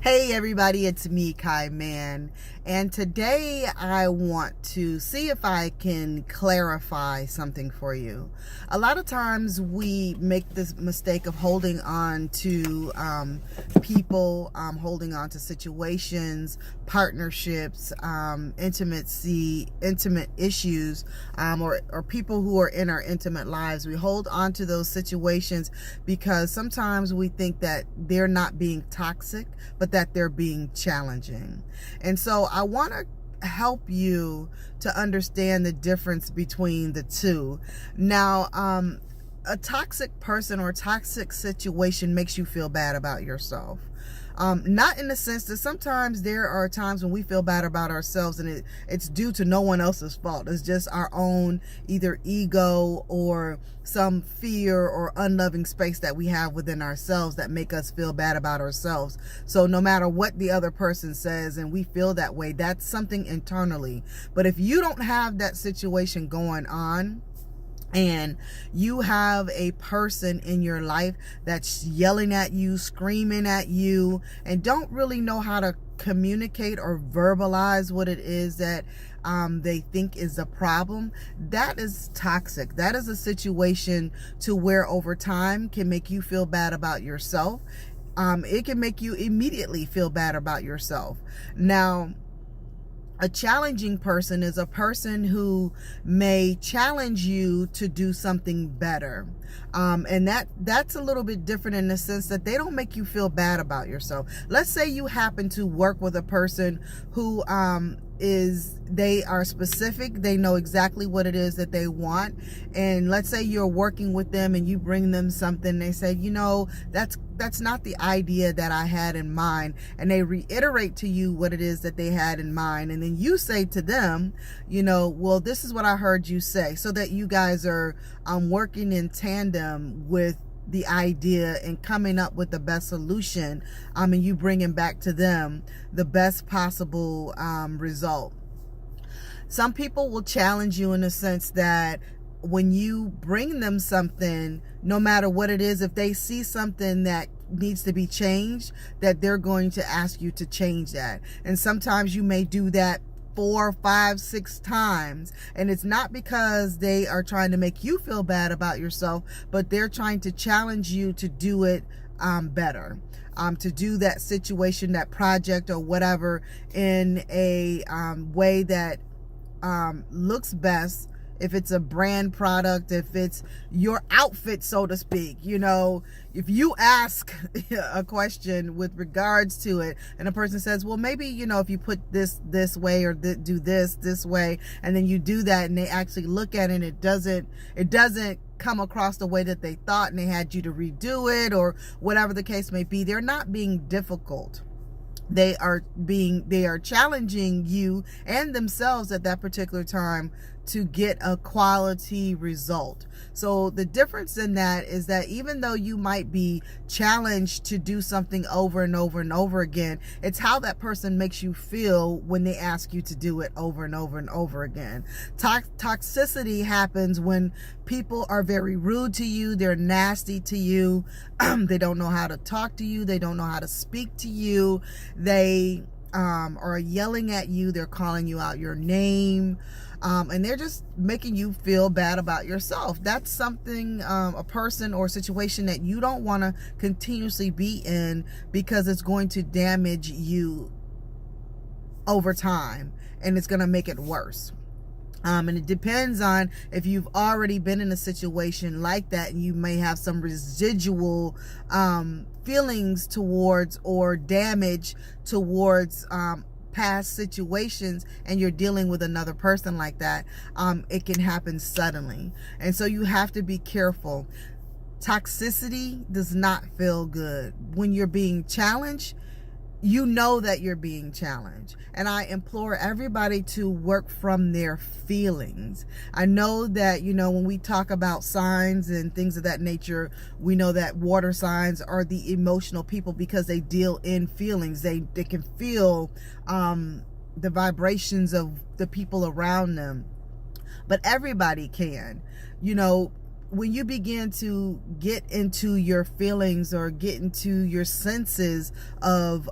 Hey everybody, it's me, Kai Man, and today I want to see if I can clarify something for you. A lot of times we make this mistake of holding on to people, holding on to situations, partnerships, intimate issues, or people who are in our intimate lives. We hold on to those situations because sometimes we think that they're not being toxic, but that they're being challenging. And so I want to help you to understand the difference between the two. Now, a toxic person or a toxic situation makes you feel bad about yourself. Not in the sense that sometimes there are times when we feel bad about ourselves and it's due to no one else's fault. It's just our own either ego or some fear or unloving space that we have within ourselves that make us feel bad about ourselves. So no matter what the other person says and we feel that way, that's something internally. But if you don't have that situation going on, and you have a person in your life that's yelling at you, screaming at you, and don't really know how to communicate or verbalize what it is that they think is the problem, that is toxic. That is a situation to where over time can make you feel bad about yourself. It can make you immediately feel bad about yourself. Now, a challenging person is a person who may challenge you to do something better. And that's a little bit different in the sense that they don't make you feel bad about yourself. Let's say you happen to work with a person who they are specific. They know exactly what it is that they want. And let's say you're working with them and you bring them something. They say, that's not the idea that I had in mind. And they reiterate to you what it is that they had in mind. And then you say to them, well, this is what I heard you say, so that you guys are working in tandem with the idea and coming up with the best solution, and you bringing back to them the best possible result. Some people will challenge you in the sense that when you bring them something, no matter what it is, if they see something that needs to be changed, that they're going to ask you to change that. And sometimes you may do that 4, 5, 6 times, and it's not because they are trying to make you feel bad about yourself, but they're trying to challenge you to do it better, to do that situation, that project or whatever in a way that looks best. If it's a brand product, if it's your outfit, so to speak, if you ask a question with regards to it and a person says, well, maybe, if you put this way or do this way, and then you do that and they actually look at it and it doesn't come across the way that they thought and they had you to redo it or whatever the case may be, they're not being difficult. They are challenging you and themselves at that particular time to get a quality result. So the difference in that is that even though you might be challenged to do something over and over and over again, it's how that person makes you feel when they ask you to do it over and over and over again. Toxicity happens when people are very rude to you, they're nasty to you, they don't know how to talk to you, they don't know how to speak to you, they are yelling at you, they're calling you out your name, and they're just making you feel bad about yourself. That's something, a person or situation that you don't want to continuously be in, because it's going to damage you over time and it's going to make it worse. And it depends on if you've already been in a situation like that, and you may have some residual feelings towards or damage towards past situations, and you're dealing with another person like that. It can happen suddenly, and so you have to be careful. Toxicity does not feel good. When you're being challenged, you know that you're being challenged. And I implore everybody to work from their feelings. I know that, when we talk about signs and things of that nature, we know that water signs are the emotional people because they deal in feelings. They can feel the vibrations of the people around them. But everybody can. when you begin to get into your feelings or get into your senses of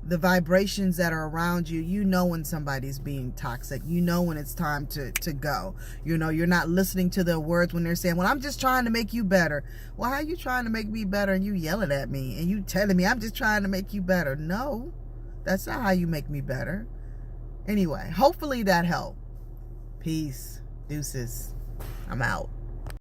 the vibrations that are around you, you know when somebody's being toxic. You know when it's time to go. You know, you're not listening to their words when they're saying, well, I'm just trying to make you better. Well, how are you trying to make me better and you yelling at me and you telling me I'm just trying to make you better? No, that's not how you make me better. Anyway, hopefully that helped. Peace. Deuces. I'm out.